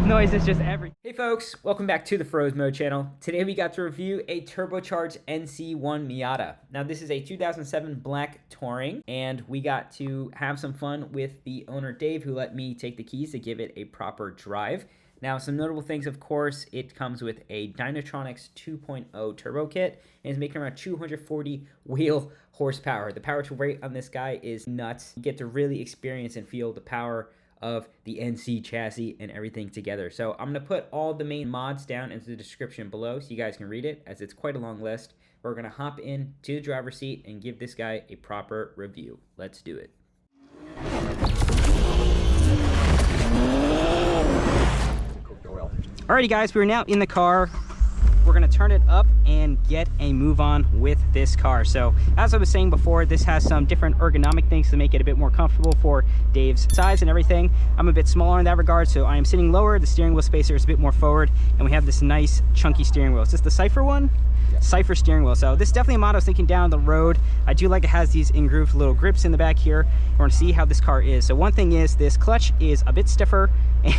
blow-off noise is just everything. Hey folks, welcome back to the Feroz Mode channel. Today we got to review a turbocharged NC1 Miata. Now this is a 2007 black touring, and we got to have some fun with the owner Dave, who let me take the keys to give it a proper drive. Now, some notable things, of course, it comes with a Dynotronics 2.0 turbo kit and is making around 240 wheel horsepower. The power to weight on this guy is nuts. You get to really experience and feel the power of the NC chassis and everything together. So I'm going to put all the main mods down into the description below so you guys can read it, as it's quite a long list. We're going to hop in to the driver's seat and give this guy a proper review. Let's do it. Alrighty guys, we're now in the car. We're gonna turn it up and get a move on with this car. So as I was saying before, this has some different ergonomic things to make it a bit more comfortable for Dave's size and everything. I'm a bit smaller in that regard, so I am sitting lower. The steering wheel spacer is a bit more forward, and we have this nice chunky steering wheel. Is this the Cypher one? Cypher steering wheel. So this is definitely a model I was thinking down the road. I do like it has these in-grooved little grips in the back here. We're gonna see how this car is. So one thing is this clutch is a bit stiffer,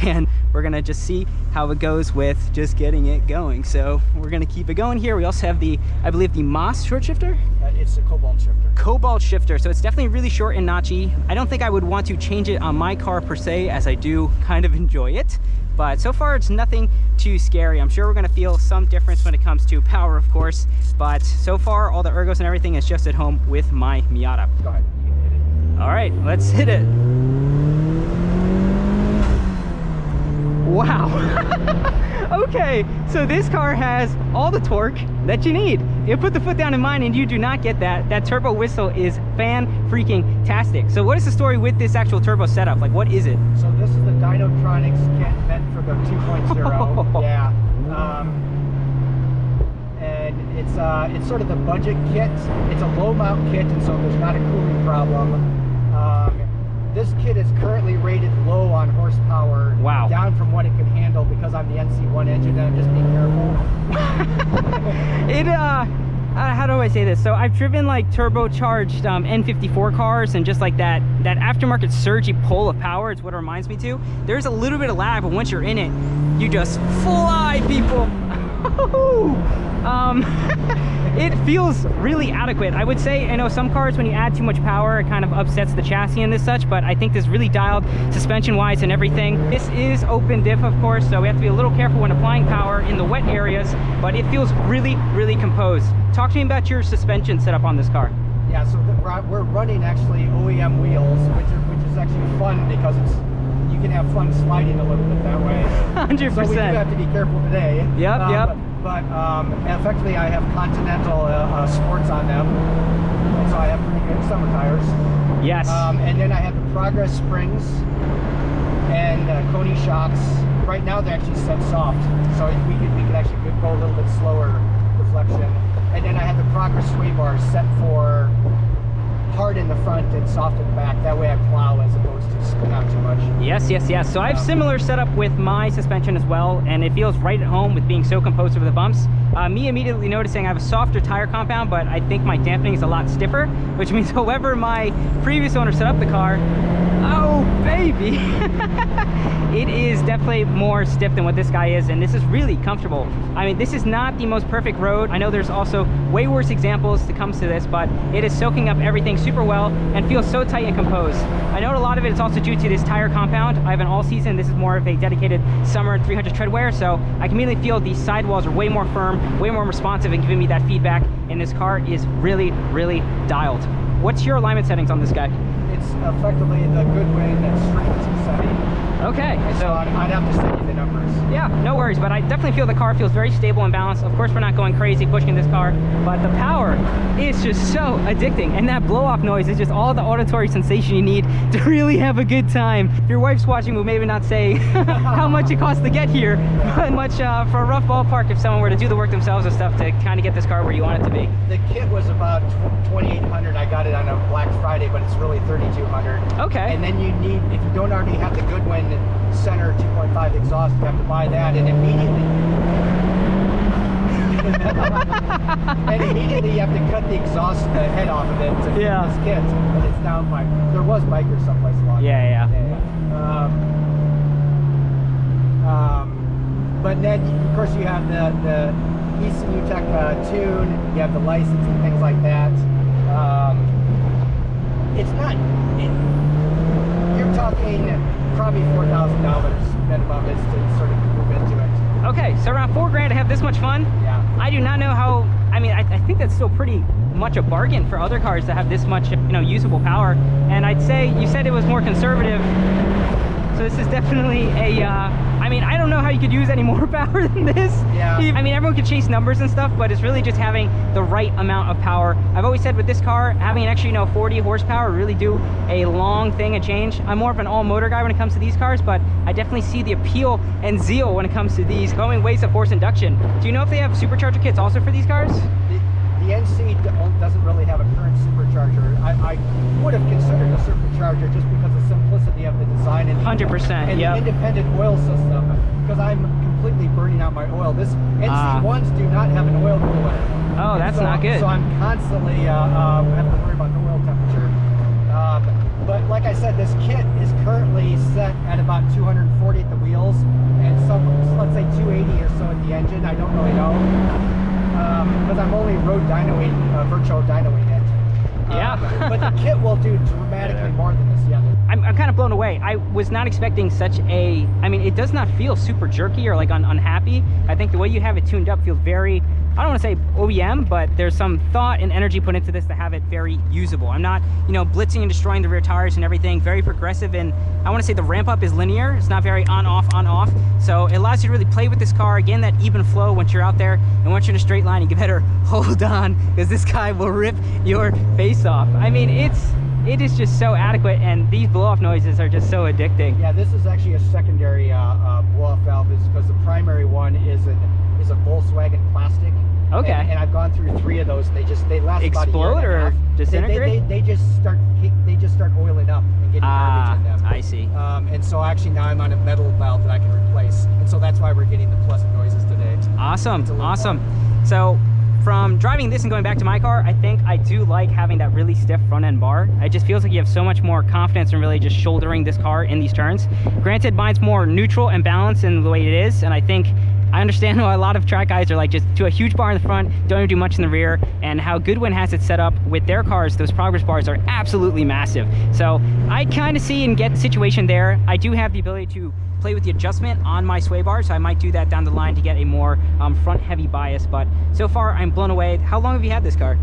and we're gonna just see how it goes with just getting it going. So we're gonna keep it going here. We also have the, I believe, the Moss short shifter. It's a Cobalt shifter. Cobalt shifter, so it's definitely really short and notchy. I don't think I would want to change it on my car per se, as I do kind of enjoy it. But so far it's nothing too scary. I'm sure we're gonna feel some difference when it comes to power, of course, but so far all the ergos and everything is just at home with my Miata. Go ahead, you can hit it. All right, let's hit it. Wow. Okay, so this car has all the torque that you need. You put the foot down in mine and you do not get that. That turbo whistle is fan-freaking-tastic. So what is the story with this actual turbo setup? Like, what is it? So this is the Dynotronics kit meant for the 2.0. Yeah. And it's sort of the budget kit. It's a low mount kit, and so there's not a cooling problem. This kit is currently rated low on horsepower. Wow. Down from what it can handle because I'm the NC1 engine, and I'm just being careful. How do I say this? So I've driven like turbocharged N54 cars, and just like that aftermarket surgy pull of power is what it reminds me to. There's a little bit of lag, but once you're in it, you just fly, people. It feels really adequate. I would say, I know some cars, when you add too much power, it kind of upsets the chassis and this such, but I think this really dialed suspension wise and everything. This is open diff, of course, so we have to be a little careful when applying power in the wet areas, but it feels really, really composed. Talk to me about your suspension setup on this car. Yeah, so we're running actually OEM wheels, which is actually fun because you can have fun sliding a little bit that way. 100%. So we do have to be careful today. Yep. But effectively, I have Continental sports on them, and so I have pretty good summer tires. Yes. And then I have the Progress springs and Koni shocks. Right now they're actually set soft, so we could actually go a little bit slower deflection. And then I have the Progress sway bars set for hard in the front and soft in the back. That way I plow as opposed to spin out too much. Yes. So I have similar setup with my suspension as well, and it feels right at home with being so composed over the bumps. Me immediately noticing I have a softer tire compound, but I think my dampening is a lot stiffer, which means however my previous owner set up the car, oh baby, it is definitely more stiff than what this guy is, and this is really comfortable. I mean, this is not the most perfect road. I know there's also way worse examples that comes to this, but it is soaking up everything super well and feels so tight and composed. I know a lot of it is also due to this tire compound. I have an all season. This is more of a dedicated summer 300 tread wear, so I can immediately feel these sidewalls are way more firm, way more responsive, and giving me that feedback, and this car is really, really dialed. What's your alignment settings on this guy? It's effectively the Goodwin strength setting. Okay, so I'd have to send you the numbers. Yeah, no worries, but I definitely feel the car feels very stable and balanced. Of course, we're not going crazy pushing this car, but the power is just so addicting, and that blow-off noise is just all the auditory sensation you need to really have a good time. If your wife's watching, we'll maybe not say how much it costs to get here, but much for a rough ballpark if someone were to do the work themselves and stuff to kind of get this car where you want it to be. The kit was about $2,800. I got it on a Black Friday, but it's really $3,200. Okay. And then you need, if you don't already have the Goodwin center 2.5 exhaust, you have to buy that, and immediately you have to cut the exhaust head off of it to fit this kit, and it's down by, there was bikers someplace along. But then, of course, you have the Ecutek tune, you have the license and things like that. It's not, you're talking probably $4,000 minimum is to sort of move into it. Okay, so around $4,000 to have this much fun? Yeah. I do not know how, I mean, I think that's still pretty much a bargain for other cars to have this much, you know, usable power. And I'd say, you said it was more conservative. So this is definitely a, I mean, I don't know how you could use any more power than this. Yeah. I mean, everyone could chase numbers and stuff, but it's really just having the right amount of power. I've always said with this car, having an extra, you know, 40 horsepower really do a long thing, a change. I'm more of an all-motor guy when it comes to these cars, but I definitely see the appeal and zeal when it comes to these going ways of force induction. Do you know if they have supercharger kits also for these cars? The NC doesn't really have a current supercharger. I would have considered a supercharger just because of the simplicity of the design and 100%, the independent oil system. Because I'm completely burning out my oil. This NC1s do not have an oil cooler. Oh, that's not good. So I'm constantly having to worry about the oil temperature. But like I said, this kit is currently set at about 240 at the wheels, and some, let's say 280 or so at the engine. I don't really know. Because I'm only road dynoing, virtual dynoing it. Yeah. But the kit will do dramatically more than this. Yeah. I'm kind of blown away. I was not expecting such a, I mean, it does not feel super jerky or like unhappy. I think the way you have it tuned up feels very, I don't want to say OEM, but there's some thought and energy put into this to have it very usable. I'm not, you know, blitzing and destroying the rear tires and everything. Very progressive, and I want to say the ramp up is linear. It's not very on off. So it allows you to really play with this car. Again, that even flow once you're out there, and once you're in a straight line, you better hold on because this guy will rip your face off. I mean, it is just so adequate, and these blow-off noises are just so addicting. Yeah, this is actually a secondary blow-off valve, because the primary one is a Volkswagen plastic. Okay. And I've gone through 3 of those. They last Explode about a year and a half. or disintegrate? They just start oiling up and getting garbage in them. I see. And so actually now I'm on a metal valve that I can replace, and so that's why we're getting the pleasant noises today. Awesome. So from driving this and going back to my car, I think I do like having that really stiff front end bar. It just feels like you have so much more confidence in really just shouldering this car in these turns. Granted, mine's more neutral and balanced in the way it is, and I think I understand why a lot of track guys are like just to a huge bar in the front, don't even do much in the rear, and how Goodwin has it set up with their cars. Those progress bars are absolutely massive. So I kind of see and get the situation there. I do have the ability to play with the adjustment on my sway bar, so I might do that down the line to get a more front heavy bias, but so far I'm blown away. How long have you had this car?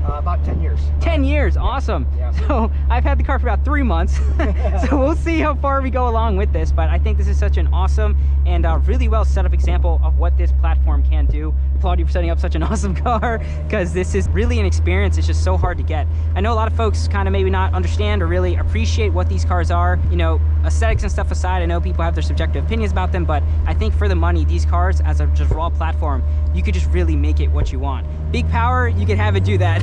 About 10 years. 10 years, awesome. Yeah. So I've had the car for about 3 months. So we'll see how far we go along with this, but I think this is such an awesome and really well set up example of what this platform can do. Applaud you for setting up such an awesome car, because this is really an experience. It's just so hard to get. I know a lot of folks kind of maybe not understand or really appreciate what these cars are. You know, aesthetics and stuff aside, I know people have their subjective opinions about them, but I think for the money, these cars as a just raw platform, you could just really make it what you want. Big power, you could have it do that.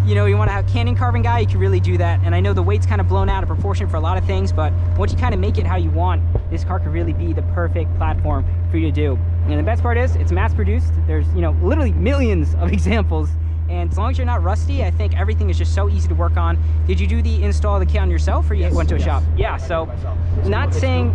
You know, you want to have cannon carbon guy, you can really do that. And I know the weight's kind of blown out of proportion for a lot of things, but once you kind of make it how you want, this car could really be the perfect platform for you to do. And the best part is it's mass produced. There's, you know, literally millions of examples. And as long as you're not rusty, I think everything is just so easy to work on. Did you do the install of the kit on yourself, or you went to a shop? Yeah, so not saying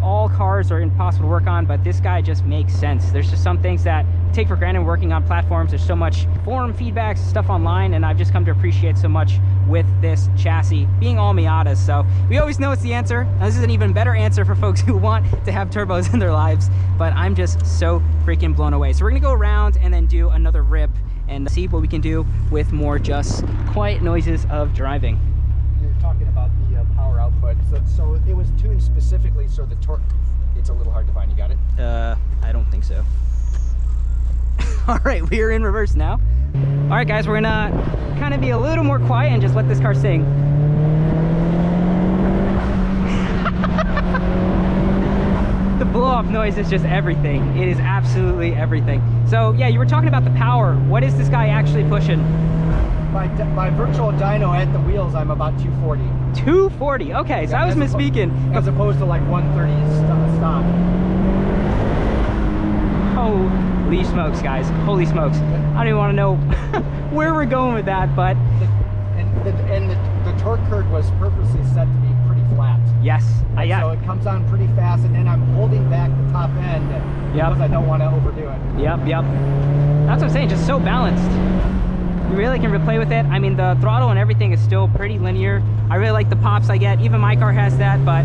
all cars are impossible to work on, but this guy just makes sense. There's just some things that take for granted working on platforms. There's so much forum feedbacks, stuff online, and I've just come to appreciate so much with this chassis being all Miatas. So we always know it's the answer. Now, this is an even better answer for folks who want to have turbos in their lives, but I'm just so freaking blown away. So we're gonna go around and then do another rip and see what we can do with more just quiet noises of driving. You're talking about the power output. So it was tuned specifically so the torque, it's a little hard to find. You got it? I don't think so. All right, we are in reverse now. All right, guys, we're gonna kind of be a little more quiet and just let this car sing. The blow-off noise is just everything. It is absolutely everything. So yeah, you were talking about the power. What is this guy actually pushing? By virtual dyno at the wheels, I'm about 240. 240, okay, so yeah, I was misspeaking. As opposed to like 130 stock. Holy smokes, guys, holy smokes. I don't even want to know where we're going with that, but... And the torque curve was purposely set to be pretty flat. Yes. Yeah. So it comes on pretty fast, and then I'm holding back the top end because I don't want to overdo it. Yep. That's what I'm saying, just so balanced. You really can play with it. I mean, the throttle and everything is still pretty linear. I really like the pops I get. Even my car has that, but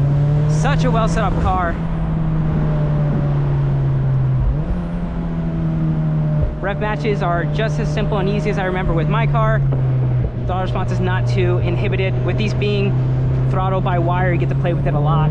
such a well set up car. Rev matches are just as simple and easy as I remember with my car. Throttle response is not too inhibited. With these being throttle by wire, you get to play with it a lot.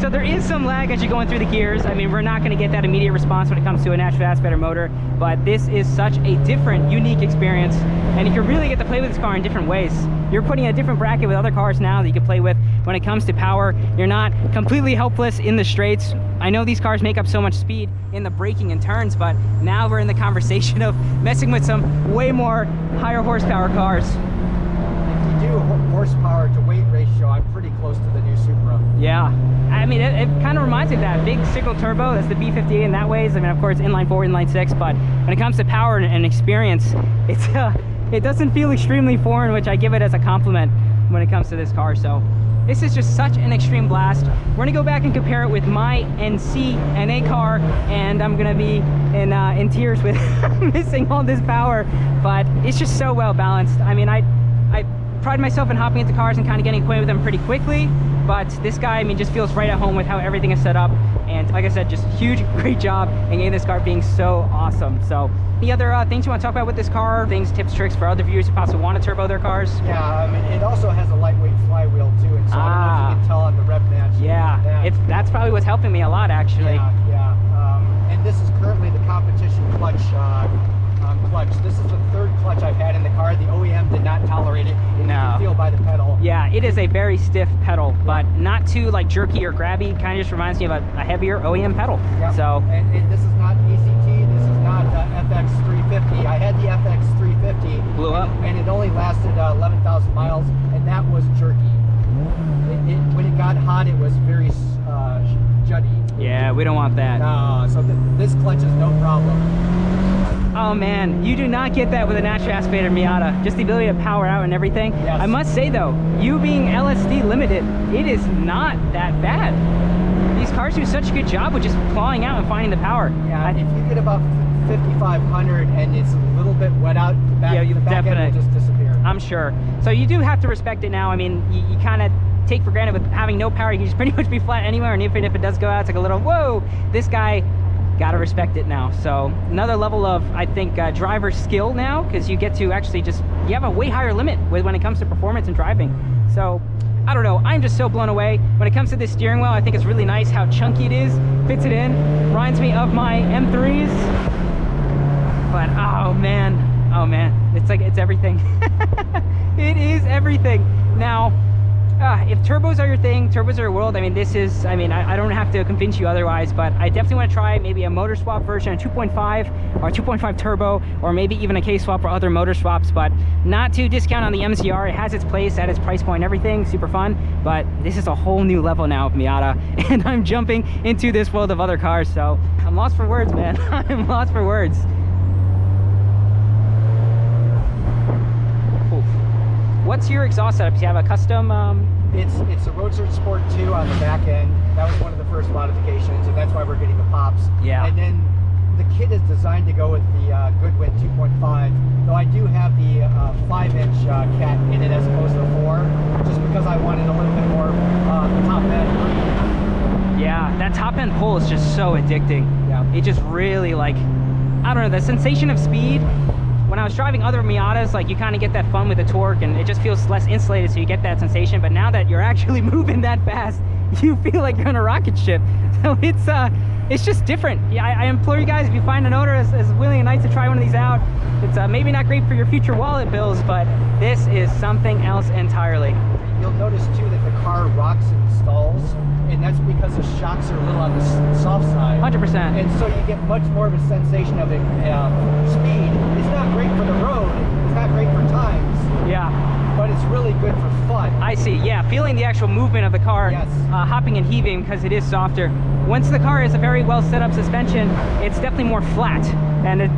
So there is some lag as you're going through the gears. I mean, we're not going to get that immediate response when it comes to a natural aspirated motor, but this is such a different, unique experience, and you can really get to play with this car in different ways. You're putting a different bracket with other cars now that you can play with when it comes to power. You're not completely helpless in the straights. I know these cars make up so much speed in the braking and turns, but now we're in the conversation of messing with some way more higher horsepower cars. If you do horsepower to weight ratio, I'm pretty close to the new Supra. Yeah. I mean, it kind of reminds me of that big signal turbo. That's the B58 in that ways. I mean, of course, inline 4, inline 6, but when it comes to power and experience, it doesn't feel extremely foreign, which I give it as a compliment when it comes to this car. So this is just such an extreme blast. We're gonna go back and compare it with my NC NA car, and I'm gonna be in tears with missing all this power, but it's just so well balanced. I mean, I pride myself in hopping into cars and kind of getting acquainted with them pretty quickly, but this guy, I mean, just feels right at home with how everything is set up. And like I said, just huge, great job in getting this car being so awesome. So any other things you want to talk about with this car? Things, tips, tricks for other viewers who possibly want to turbo their cars? Yeah, I mean, it also has a lightweight flywheel too, and so I don't know if you can tell on the rev match. Yeah, that's probably what's helping me a lot, actually. Yeah. And this is currently the competition clutch. This is the third clutch I've had in the car. The OEM did not tolerate it. You can feel by the pedal. Yeah, it is a very stiff pedal, but not too like jerky or grabby. Kind of just reminds me of a heavier OEM pedal. Yep. So and this is not ACT. This is not FX350. I had the FX350. Blew up. And it only lasted 11,000 miles, and that was jerky. When it got hot, it was very juddy. Yeah, we don't want that. No, so this clutch is no problem. Oh man, you do not get that with a natural aspirated Miata. Just the ability to power out and everything. Yes. I must say though, you being LSD limited, it is not that bad. These cars do such a good job with just clawing out and finding the power. Yeah, if you get about 5,500 and it's a little bit wet out, the back end will just disappear. I'm sure. So you do have to respect it now. I mean, you kind of take for granted with having no power, you can just pretty much be flat anywhere, and even if it does go out, it's like a little, whoa, this guy, gotta respect it now. So another level of, I think, driver skill now, because you get to actually you have a way higher limit when it comes to performance and driving. So I don't know, I'm just so blown away. When it comes to this steering wheel, I think it's really nice how chunky it is, fits it in, reminds me of my M3s. But oh man, it's like, it's everything. It is everything. Now, if turbos are your thing, turbos are your world, I mean, this is, I don't have to convince you otherwise, but I definitely want to try maybe a motor swap version, a 2.5 or 2.5 turbo, or maybe even a K-swap for other motor swaps, but not to discount on the MCR. It has its place at its price point and everything, super fun, but this is a whole new level now of Miata, and I'm jumping into this world of other cars, so I'm lost for words, man. I'm lost for words. What's your exhaust setup? Do you have a custom? It's a Roadster Sport 2 on the back end. That was one of the first modifications, and that's why we're getting the pops. Yeah. And then the kit is designed to go with the Goodwin 2.5, though I do have the 5-inch cat in it as opposed to the 4, just because I wanted a little bit more top end. Yeah, that top end pull is just so addicting. Yeah. It just really, like, I don't know, the sensation of speed. When I was driving other Miatas, like, you kind of get that fun with the torque, and it just feels less insulated, so you get that sensation. But now that you're actually moving that fast, you feel like you're on a rocket ship. So it's just different. Yeah, I implore you guys, if you find an owner as willing and nice to try one of these out, it's maybe not great for your future wallet bills, but this is something else entirely. You'll notice too that the car rocks and stalls, and that's because the shocks are a little on the soft side. 100%. And so you get much more of a sensation of speed. It's not great for the road, it's not great for times. Yeah. But it's really good for fun. I see, yeah, feeling the actual movement of the car, yes. Hopping and heaving because it is softer. Once the car is a very well set up suspension, it's definitely more flat. And it,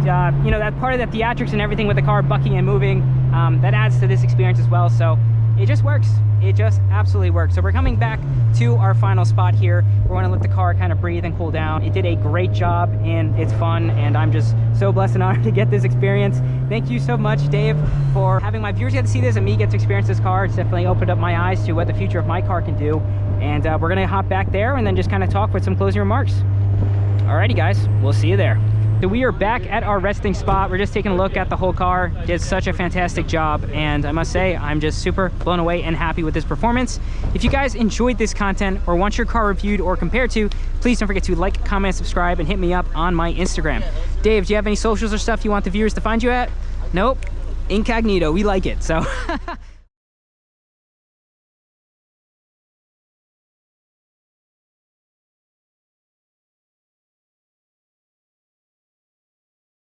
you know, that part of the theatrics and everything with the car bucking and moving, that adds to this experience as well. So it just works. It just absolutely works. So we're coming back to our final spot here. We're going to let the car kind of breathe and cool down. It did a great job and it's fun, and I'm just so blessed and honored to get this experience. Thank you so much, Dave, for having my viewers get to see this and me get to experience this car. It's definitely opened up my eyes to what the future of my car can do. And we're going to hop back there and then just kind of talk with some closing remarks. Alrighty guys, we'll see you there. So we are back at our resting spot. We're just taking a look at the whole car. Did such a fantastic job, and I must say I'm just super blown away and happy with this performance. If you guys enjoyed this content or want your car reviewed or compared to, please don't forget to like, comment, subscribe, and hit me up on my Instagram. Dave, do you have any socials or stuff you want the viewers to find you at? Nope. Incognito, we like it. So